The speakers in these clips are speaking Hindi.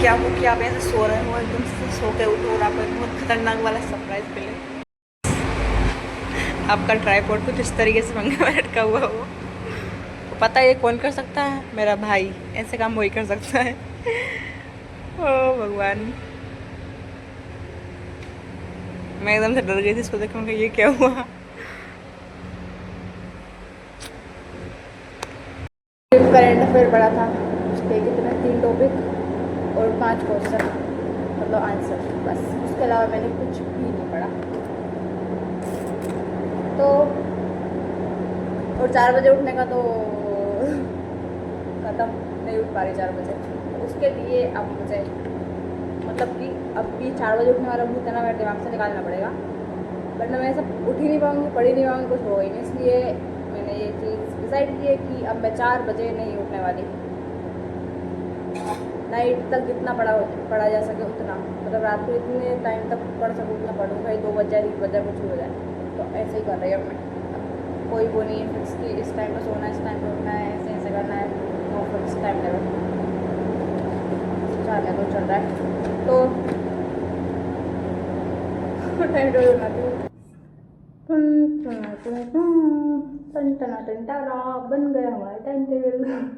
क्या वो कि आप ऐसे सो रहे हो, एकदम से सो के उठो और आपको एक बहुत खतरनाक वाला सरप्राइज मिले। आपका ट्राइपॉड कुछ इस तरीके से पंखे में लटका हुआ हो। पता है ये कौन कर सकता है? मेरा भाई। ऐसे काम वही कर सकता है। ओ भगवान, मैं एकदम से डर गई थी इसको देख के, ये क्या हुआ। करंट अफेयर पढ़ा था, उसके कितने 3 टॉपिक और 5 क्वेश्चन, मतलब आंसर, बस। उसके अलावा मैंने कुछ भी नहीं पढ़ा। तो और 4 बजे उठने का तो ख़त्म, नहीं उठ पा रही 4 बजे। तो उसके लिए अब मुझे, मतलब कि अब भी 4 बजे उठने वाला भूत है ना, मेरे दिमाग से निकालना पड़ेगा, वरना मैं सब उठ ही नहीं पाऊँगी, पढ़ ही नहीं पाऊँगी, कुछ होगा ही नहीं। इसलिए मैंने ये चीज़ डिसाइड की है कि अब मैं 4 बजे नहीं उठने वाली। नाइट तक जितना पढ़ा जा सके उतना, मतलब रात को इतने टाइम तक पढ़ सकूँ उतना पढ़ूँ, भाई 2 बज जाए 3 बज जाए कुछ भी हो जाए। तो ऐसे ही कर रही हूँ मैं। कोई वो नहीं है फिक्स कि इस टाइम पर सोना है, इस टाइम पर उठना है, ऐसे ऐसे करना है। नो फिक्स टाइम लेवल, चलने तो चल रहा है। तो टाइम टेबल बनाती हूँ। बन गया हमारा टाइम टेबल।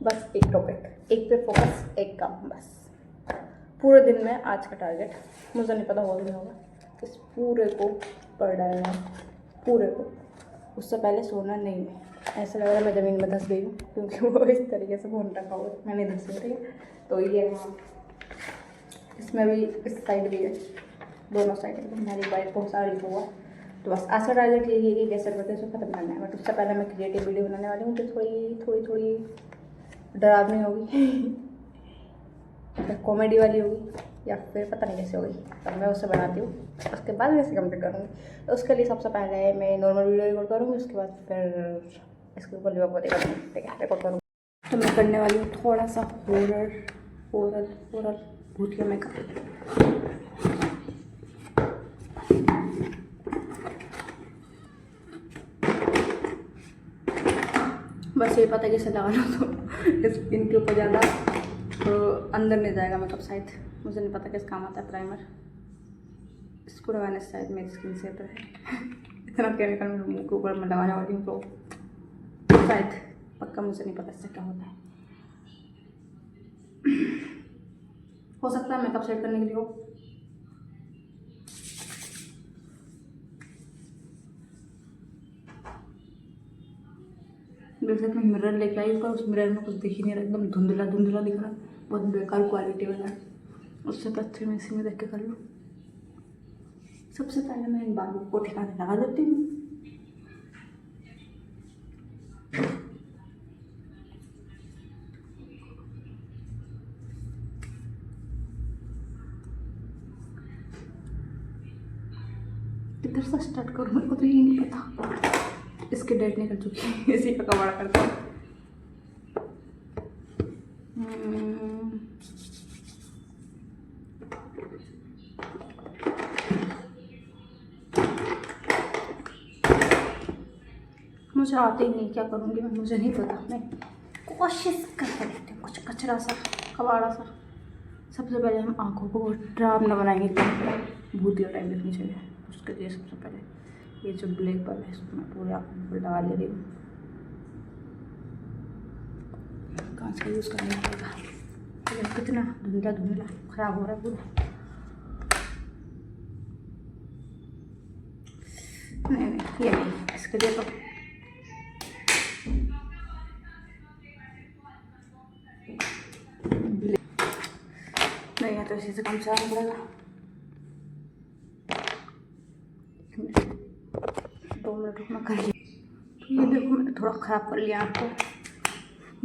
बस एक टॉपिक, एक पे फोकस, एक काम, बस। पूरे दिन में आज का टारगेट, मुझे नहीं पता होगा नहीं होगा, इस पूरे को पढ़ डालना, पूरे को। उससे पहले सोना नहीं है। ऐसा लग रहा है मैं ज़मीन में धंस गई हूँ, क्योंकि वो इस तरीके से फ़ोन रखा हुआ है, मैं नहीं धंसी, ठीक है। तो ये वहाँ, इसमें भी, इस साइड भी है, दोनों साइड एकदम हमारी बाइक बहुत सारी हुआ। तो बस आज का टारगेट यही है कि कैसे करते हैं उसको ख़त्म करना है। बट उससे पहले मैं क्रिएटिव वीडियो बनाने वाली हूँ, तो थोड़ी डरावनी होगी, या कॉमेडी वाली होगी, या फिर पता नहीं कैसे होगी, तब मैं उससे बनाती हूँ। उसके बाद वैसे कंप्लीट करूँगी। तो उसके लिए सबसे पहले मैं नॉर्मल वीडियो रिकॉर्ड करूँगी, उसके बाद फिर इसके ऊपर लिवा पोती करूँगी, ठीक है, रिकॉर्ड करूँगी। तो मैं करने वाली हूँ थोड़ा सा हॉरर भूतिया मेकअप। बस ये पता कैसे लगाना, तो इनके ऊपर ज़्यादा तो अंदर नहीं जाएगा मेकअप शायद, मुझे नहीं पता किस काम आता है प्राइमर। इसको लगाने से शायद मेरी स्किन से है इतना केमिकल मेरे मुँह के ऊपर मैं लगाने वाली हूँ, तो शायद, पक्का मुझे नहीं पता इससे क्या होता है। हो सकता है मेकअप सेट करने के लिए हो। जैसे मैं मिरर लेके आई, पर उस मिरर में कुछ दिख ही नहीं रहा, एकदम धुंधला दिख रहा, बहुत बेकार क्वालिटी वाला है। उससे तो अच्छे मैं इसी में देख के कर लूँ। सबसे पहले मैं इन बालों को ठिकाने लगा देती हूँ। किधर से स्टार्ट करूँ, मेरे को तो ये नहीं पता। इसकी डेट निकल चुकी है, इसी का कबाड़ करता हूँ। मुझे आते ही नहीं, क्या करूँगी मैं, मुझे नहीं पता। मैं कोशिश करके देखती हूँ, कुछ कचरा सा, कबाड़ा सा। सबसे पहले हम आँखों को डरावना बनाएंगे, एकदम भूतिया टाइप दिखनी चाहिए। उसके लिए सबसे पहले ये जो ब्लैक बल है, इसको मैं पूरे आँखों पर लगा ले रही हूँ। कांच का यूज़ करना पड़ेगा, कितना धुंधला खराब हो रहा है पूरा। नहीं, ये नहीं, इसके लिए तो नहीं है, तो इसी से काम चलाना पड़ेगा। 2 मिनट रुकना कर लिया। ये देखो मैंने थोड़ा ख़राब कर लिया आपको,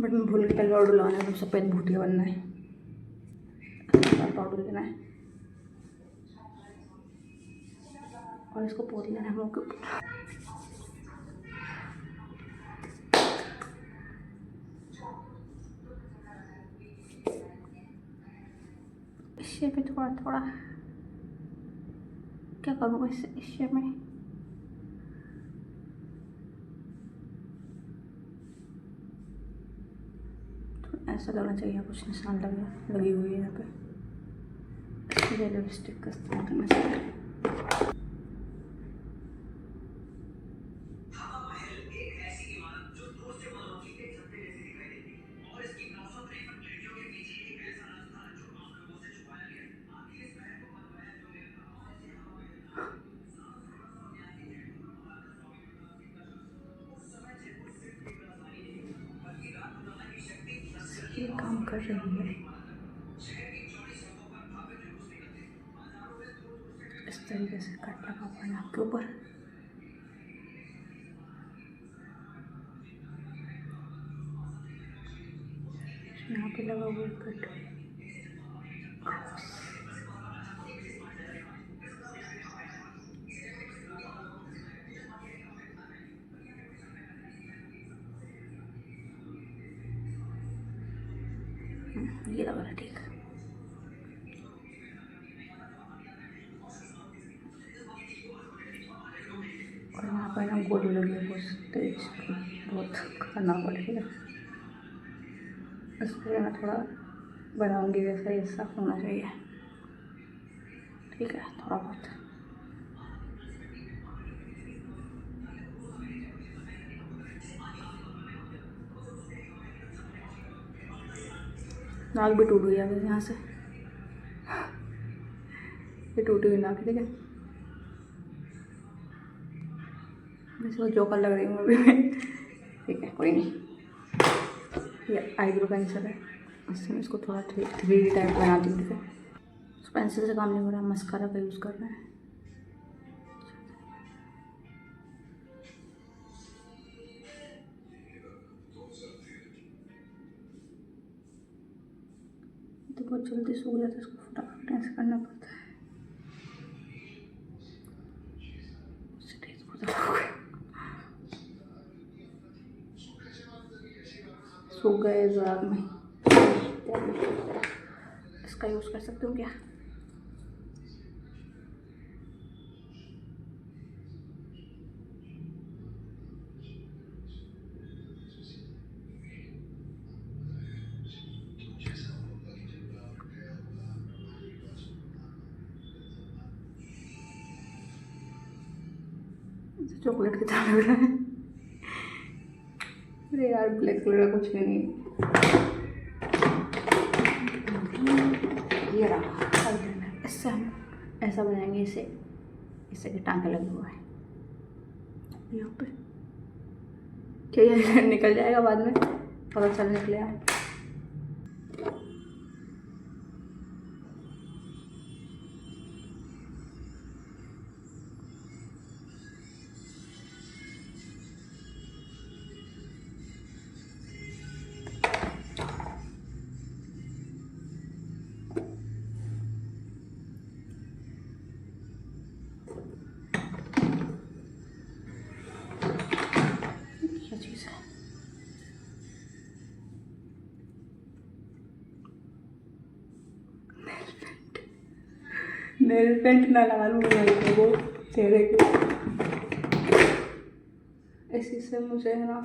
बट मैं भूल गई पाउडर लगाना है, तो सफ़ेद भूतिया बनना है, पाउडर लेना है और इसको पोत लेना है मुँह के ऊपर। इस शेप में थोड़ा क्या करूँगा इस शेप में। ऐसा लगना चाहिए कुछ निशान लगी हुई है यहाँ पे। इसलिए लिपस्टिक का इस्तेमाल करना चाहिए। ये काम कर रही है। इस तरीके से कट लगा हुआ है नाक के ऊपर। यहाँ पे लगा हुआ है कट। ये लगा है ठीक। और यहाँ पर ना गोली लगी है बहुत तेज, बहुत खतरनाक वाली, ठीक है। इस पर मैं थोड़ा बनाऊंगी वैसा ही साफ होना चाहिए, ठीक है, थोड़ा बहुत। नाक भी टूट गई है यहाँ से, ये टूटी हुई नाक, ठीक है। वैसे वो जोकर लग रही हूँ अभी मैं, ठीक है, कोई नहीं। ये आईब्रो पेंसिल है, इससे मैं इसको थोड़ा 3D टाइप बनाती हूँ, ठीक है। पेंसिल से काम नहीं हो रहा, मस्कारा का यूज़ करना है। तो बहुत जल्दी सूख जाता है, इसको फटाफट ऐसे करना पड़ता है। सूख गए ज़्यादा में, इसका यूज़ कर सकती हूँ क्या? चॉकलेट की तरह लग रहा है। अरे यार, ब्लैक कलर का कुछ भी नहीं। ये रहा, इससे हम ऐसा बनाएंगे, इससे के टांके लगे हुआ है यहाँ पे। क्या ये निकल जाएगा बाद में, पता चल निकलेगा। नेल पेंट ना लगा लूँ वो चेहरे के, इसी से मुझे है ना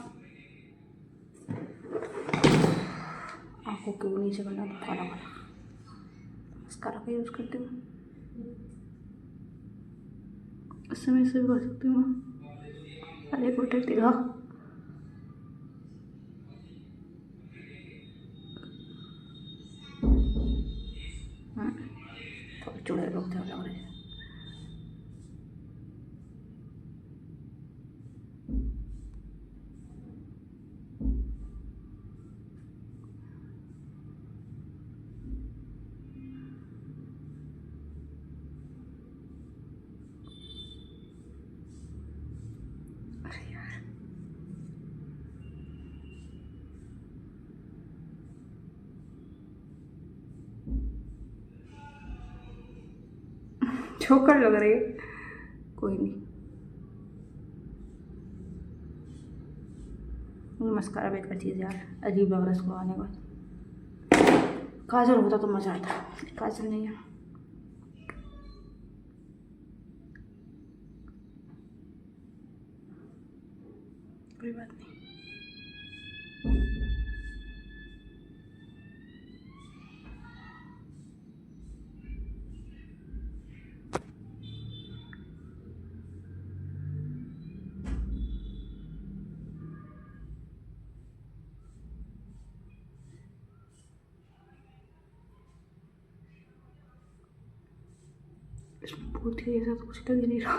आंखों के नीचे करना तो काला काला। मस्कारा का यूज़ करती हूँ, इससे मैं इसे भी कर सकती हूँ। अरे बोतल दिखा, थोड़े चूड़े लोग थे लग रहे हैं। अरे यार, जोकर लग रही है, कोई नहीं। मस्कारा बेकार चीज़ यार, अजीब लग रहा है इसको आने का। काजल होता तो मज़ा आता, काजल नहीं है। कोई बात नहीं। भूतिया जैसा तो कुछ लग ही नहीं रहा।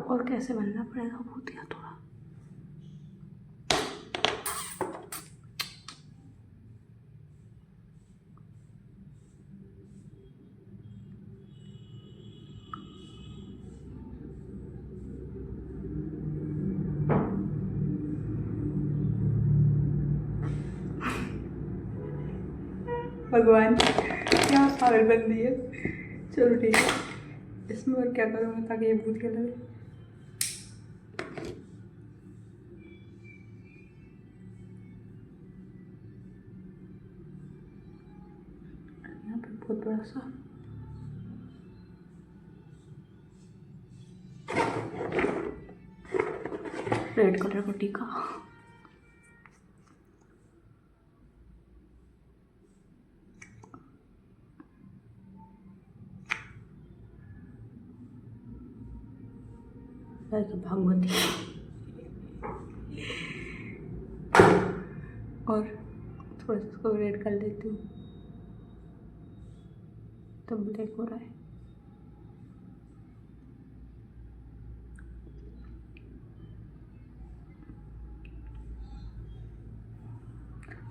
और कैसे बनना पड़ेगा भूतिया थोड़ा। भगवान क्या पागलबंदी है। चलो ठीक है, इसमें और क्या करूँगा ताकि ये भूतिया लगे। यहाँ पे बहुत बड़ा सा रेड कलर का टीका। भगवती और थोड़ा सा इसको रेड कर लेती हूँ, तो ब्लैक हो रहा है।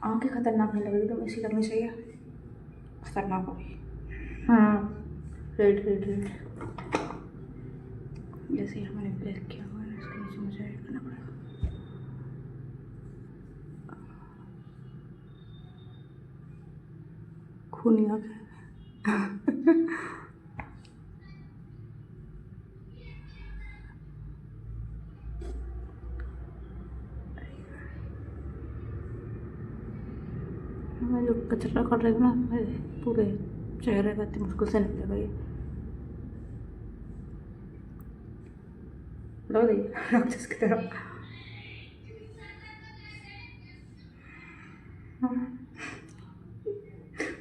आंखें खतरनाक नहीं लग रही, तो ऐसी लगनी चाहिए खतरनाक होगी। रेड रेड रेड जैसे ही मैंने ब्लैक किया हुआ है, इसके नीचे मुझे ऐड करना पड़ेगा। खूनी आ गया। मैं जो कचरा कर रही हूँ ना, मेरे पूरे चेहरे का इतनी मुश्किल से निकलेगा ये। लग रही है राक्षस की तरह।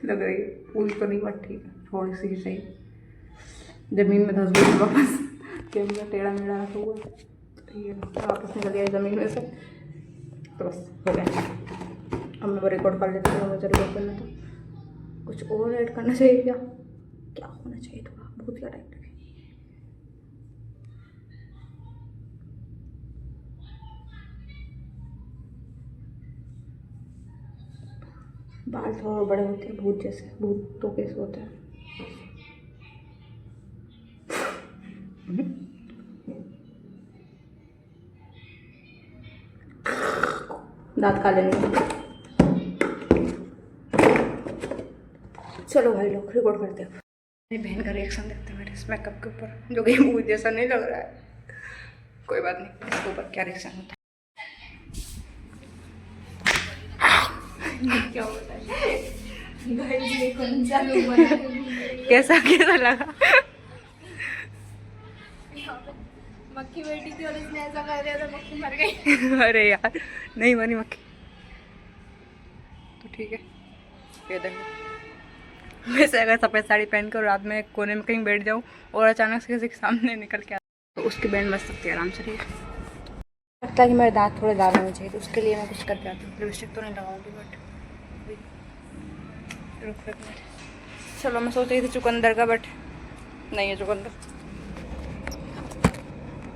लग रही है पूरी तो नहीं, बट ठीक है, थोड़ी सी सही। जमीन में धंस गई वापस, कैमरा टेढ़ा मेढ़ा रखा हुआ ठीक है, वापस निकल गया ज़मीन में से, तो बस हो गया। अब मैं रिकॉर्ड कर लेती हूँ, मुझे रिकॉर्ड करना था। कुछ और ऐड करना चाहिए क्या? क्या होना चाहिए थोड़ा भूतिया टाइप लगे। बाल थोड़ा बड़े होते हैं, भूत जैसे, भूतों के होते हैं। दांत काले नहीं। चलो भाई लोग रिकॉर्ड करते हैं। मेरी बहन का रिएक्शन देखते हैं मेरे इस मेकअप के ऊपर, जो कि भूत जैसा नहीं लग रहा है। कोई बात नहीं, इसके ऊपर क्या रिएक्शन होता है। क्या होता है कैसा कैसा लगा? मक्खी बैठी थी और इसने ऐसा कर दिया तो मक्खी मर गई। अरे यार नहीं मरी मक्खी तो ठीक है। ये देखो, वैसे अगर सफ़ेद साड़ी पहन कर रात में कोने में कहीं बैठ जाऊँ और अचानक से किसी के सामने निकल के तो उसकी बैंड बच सकती है आराम से। लगता है कि मेरे दांत थोड़े ज़्यादा होने चाहिए, तो उसके लिए मैं कुछ करके आती हूँ। लिपस्टिक तो नहीं लगाऊंगी, बट रुक चलो, मैं सोच रही थी चुकंदर का, बट नहीं है चुकंदर।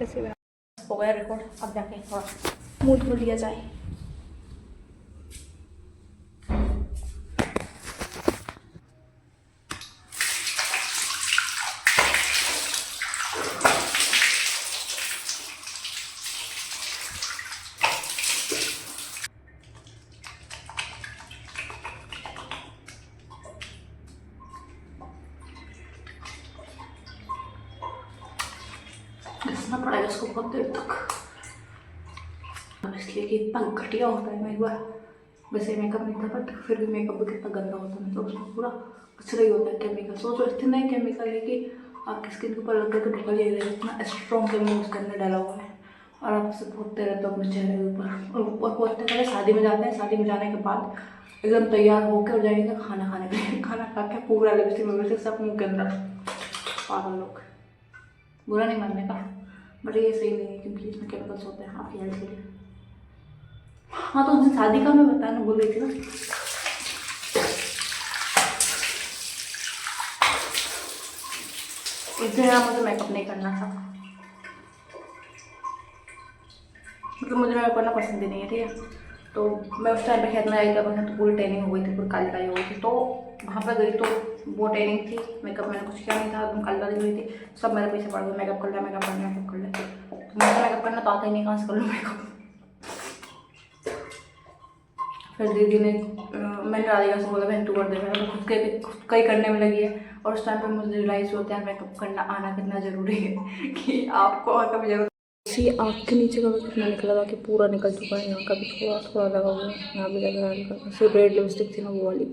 ऐसे हो गया रिकॉर्ड, अब जाके थोड़ा मुँह धो लिया जाए। घिसना पड़ेगा इसको बहुत देर तक, इसलिए कि इतना घटिया होता है। मैं एक बार वैसे मेकअप नहीं था, बट फिर भी मेकअप भी कितना गंदा होता है, मतलब उसमें पूरा कचरा ही होता है केमिकल। सोचो इतना ही केमिकल है कि आपकी स्किन के ऊपर लग गया तो निकल ही जाएगा, इतना स्ट्रॉन्ग केमिकल उसके अंदर डाला हुआ है। और आप उससे पोतते रहते हो अपने चेहरे के ऊपर, और पोतते पहले शादी में जाते हैं, शादी में जाने के बाद एकदम तैयार होकर जाएंगे खाना खाने के लिए, खाना खा के पूरा लिपस्टिक सब मुँह के अंदर। पागल लोग, बुरा नहीं मानने का, बट ये सही नहीं है क्योंकि इसमें केमिकल्स होते हैं आपकी हेल्थ के लिए। हाँ तो उस दिन शादी का मैं बताना भूल गई थी ना। उस दिन मुझे मेकअप नहीं करना था, मतलब मुझे मेकअप करना पसंद ही नहीं है, ठीक है। तो मैं उस टाइम पे खेत में आई, तो पूरी ट्रेनिंग हो गई थी, पूरी काली काली हो गई थी। तो वहाँ पर गई तो वो ट्रेनिंग थी, मेकअप मैंने कुछ किया नहीं था, एकदम काली काली हुई थी। सब मेरे पीछे पड़ गए, मेकअप कर ले, मेकअप कर ले, मेकअप कर ले। तो मुझे मेकअप करना तो आता ही नहीं, कहाँ से कर लूँ मेकअप। फिर दीदी ने मैंने राधिका से बोला बहन तू कर दे, मैंने खुद का ही करने में लगी है। और उस टाइम पे मुझे रियलाइज़ होता है मेकअप करना आना कितना ज़रूरी है कि आपको और कभी जरूरत। सी आँख के नीचे का भी कितना निकला था कि पूरा निकल चुका है, यहाँ का भी थोड़ा थोड़ा लगा हुआ है, यहाँ भी लगा है, सिर्फ रेड लिपस्टिक थी ना वो वाली।